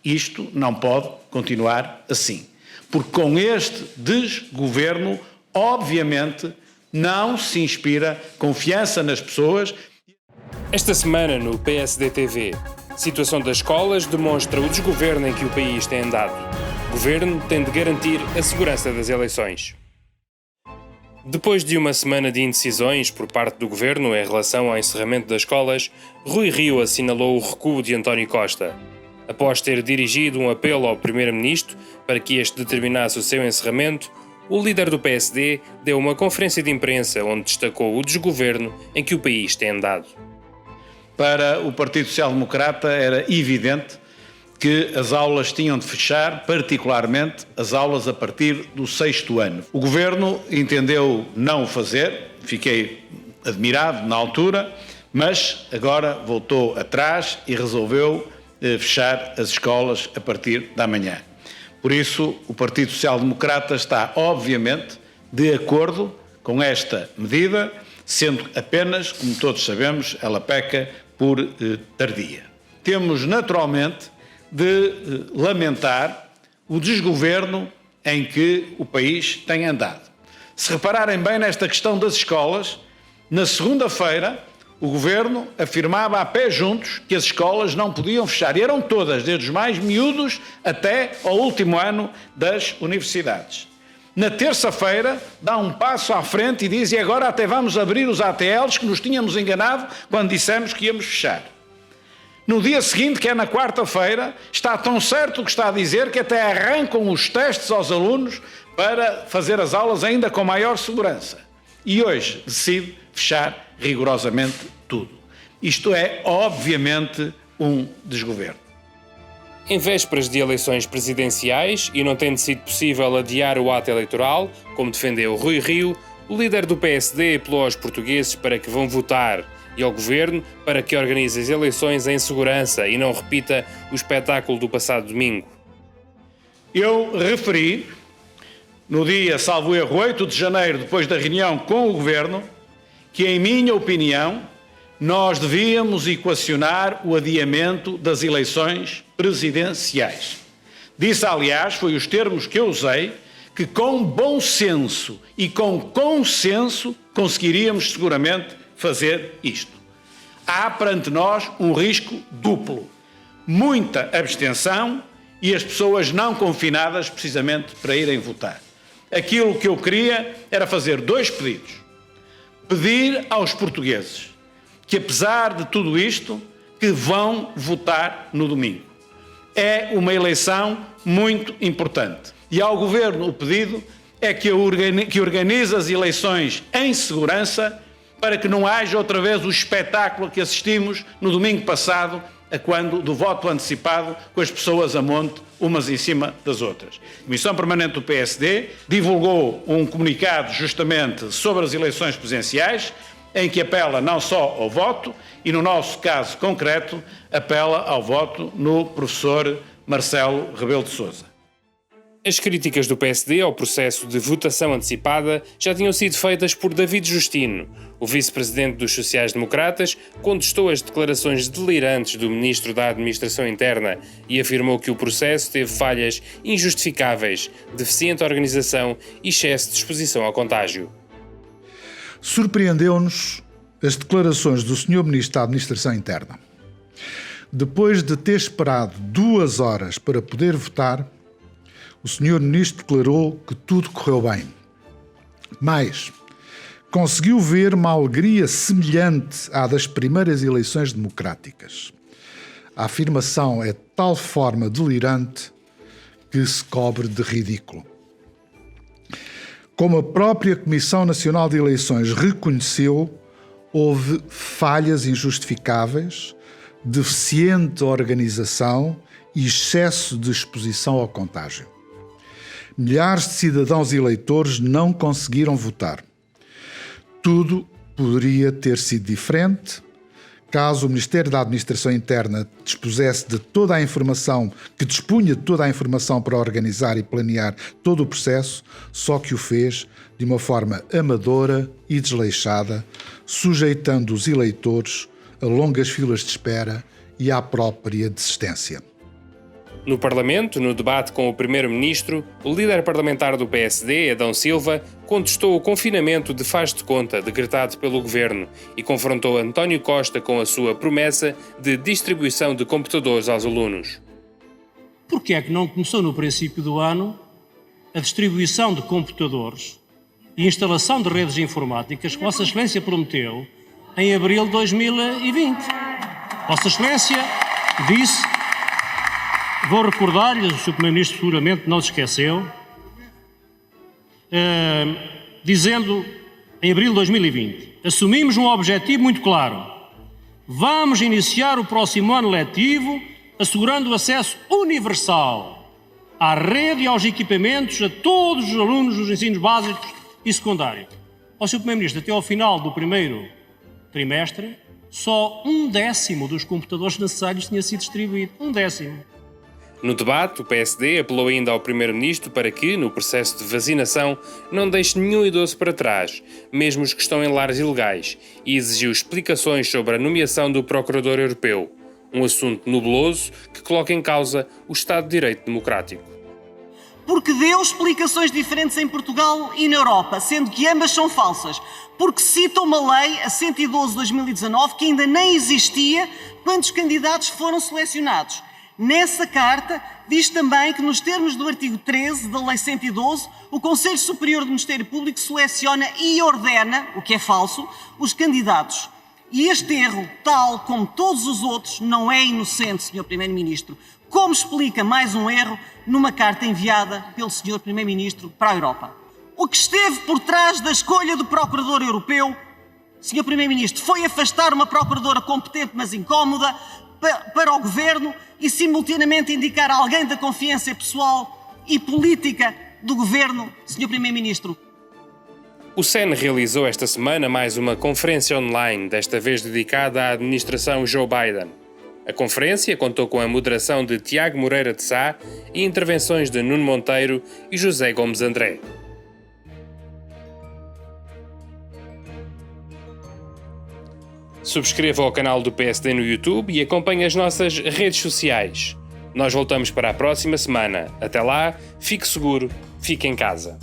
Isto não pode continuar assim, porque com este desgoverno, obviamente, não se inspira confiança nas pessoas. Esta semana no PSD TV, situação das escolas demonstra o desgoverno em que o país tem andado. O governo tem de garantir a segurança das eleições. Depois de uma semana de indecisões por parte do governo em relação ao encerramento das escolas, Rui Rio assinalou o recuo de António Costa. Após ter dirigido um apelo ao primeiro-ministro para que este determinasse o seu encerramento, o líder do PSD deu uma conferência de imprensa onde destacou o desgoverno em que o país tem andado. Para o Partido Social Democrata era evidente que as aulas tinham de fechar, particularmente as aulas a partir do 6º ano. O Governo entendeu não o fazer, fiquei admirado na altura, mas agora voltou atrás e resolveu fechar as escolas a partir da manhã. Por isso, o Partido Social Democrata está, obviamente, de acordo com esta medida, sendo apenas, como todos sabemos, ela peca por tardia. Temos, naturalmente, de lamentar o desgoverno em que o país tem andado. Se repararem bem nesta questão das escolas, na segunda-feira o Governo afirmava a pé juntos que as escolas não podiam fechar, e eram todas, desde os mais miúdos até ao último ano das universidades. Na terça-feira dá um passo à frente e diz: e agora até vamos abrir os ATLs que nos tínhamos enganado quando dissemos que íamos fechar. No dia seguinte, que é na quarta-feira, está tão certo o que está a dizer que até arrancam os testes aos alunos para fazer as aulas ainda com maior segurança. E hoje decide fechar rigorosamente tudo. Isto é, obviamente, um desgoverno. Em vésperas de eleições presidenciais e não tendo sido possível adiar o ato eleitoral, como defendeu Rui Rio, o líder do PSD apelou aos portugueses para que vão votar e ao Governo para que organize as eleições em segurança e não repita o espetáculo do passado domingo. Eu referi, no dia, salvo erro, 8 de janeiro, depois da reunião com o Governo, que, em minha opinião, nós devíamos equacionar o adiamento das eleições presidenciais. Disse, aliás, foi os termos que eu usei, que com bom senso e com consenso conseguiríamos seguramente fazer isto. Há perante nós um risco duplo: muita abstenção e as pessoas não confinadas precisamente para irem votar. Aquilo que eu queria era fazer 2 pedidos. Pedir aos portugueses que, apesar de tudo isto, que vão votar no domingo. É uma eleição muito importante. E ao Governo o pedido é que organize as eleições em segurança, para que não haja outra vez o espetáculo que assistimos no domingo passado, do voto antecipado, com as pessoas a monte, umas em cima das outras. A Comissão Permanente do PSD divulgou um comunicado justamente sobre as eleições presidenciais, em que apela não só ao voto, e no nosso caso concreto, apela ao voto no professor Marcelo Rebelo de Sousa. As críticas do PSD ao processo de votação antecipada já tinham sido feitas por David Justino. O vice-presidente dos sociais-democratas contestou as declarações delirantes do ministro da Administração Interna e afirmou que o processo teve falhas injustificáveis, deficiente organização e excesso de exposição ao contágio. Surpreendeu-nos as declarações do Sr. Ministro da Administração Interna. Depois de ter esperado 2 horas para poder votar, o Sr. Ministro declarou que tudo correu bem. Mas conseguiu ver uma alegria semelhante à das primeiras eleições democráticas. A afirmação é de tal forma delirante que se cobre de ridículo. Como a própria Comissão Nacional de Eleições reconheceu, houve falhas injustificáveis, deficiente organização e excesso de exposição ao contágio. Milhares de cidadãos e eleitores não conseguiram votar. Tudo poderia ter sido diferente caso o Ministério da Administração Interna dispunha de toda a informação para organizar e planear todo o processo, só que o fez de uma forma amadora e desleixada, sujeitando os eleitores a longas filas de espera e à própria desistência. No Parlamento, no debate com o Primeiro-Ministro, o líder parlamentar do PSD, Adão Silva, contestou o confinamento de faz de conta decretado pelo Governo e confrontou António Costa com a sua promessa de distribuição de computadores aos alunos. Por que é que não começou no princípio do ano a distribuição de computadores e instalação de redes informáticas que Vossa Excelência prometeu em abril de 2020? Vossa Excelência disse, vou recordar-lhe, o Sr. Primeiro-Ministro seguramente não se esqueceu, dizendo em abril de 2020, assumimos um objetivo muito claro. Vamos iniciar o próximo ano letivo assegurando o acesso universal à rede e aos equipamentos a todos os alunos dos ensinos básicos e secundários. Ó Sr. Primeiro-Ministro, até ao final do primeiro trimestre, só 1/10 dos computadores necessários tinha sido distribuído. 1/10. No debate, o PSD apelou ainda ao Primeiro-Ministro para que, no processo de vacinação, não deixe nenhum idoso para trás, mesmo os que estão em lares ilegais, e exigiu explicações sobre a nomeação do Procurador Europeu, um assunto nebuloso que coloca em causa o Estado de Direito democrático. Porque deu explicações diferentes em Portugal e na Europa, sendo que ambas são falsas. Porque cita uma lei, a 112 de 2019, que ainda nem existia quando os candidatos foram selecionados. Nessa carta, diz também que, nos termos do artigo 13 da Lei 112, o Conselho Superior do Ministério Público seleciona e ordena, o que é falso, os candidatos. E este erro, tal como todos os outros, não é inocente, Sr. Primeiro-Ministro, como explica mais um erro numa carta enviada pelo Sr. Primeiro-Ministro para a Europa. O que esteve por trás da escolha do Procurador Europeu, Sr. Primeiro-Ministro, foi afastar uma Procuradora competente mas incómoda para o Governo e simultaneamente indicar alguém da confiança pessoal e política do Governo, Sr. Primeiro-Ministro. O SEN realizou esta semana mais uma conferência online, desta vez dedicada à administração Joe Biden. A conferência contou com a moderação de Tiago Moreira de Sá e intervenções de Nuno Monteiro e José Gomes André. Subscreva o canal do PSD no YouTube e acompanhe as nossas redes sociais. Nós voltamos para a próxima semana. Até lá, fique seguro, fique em casa.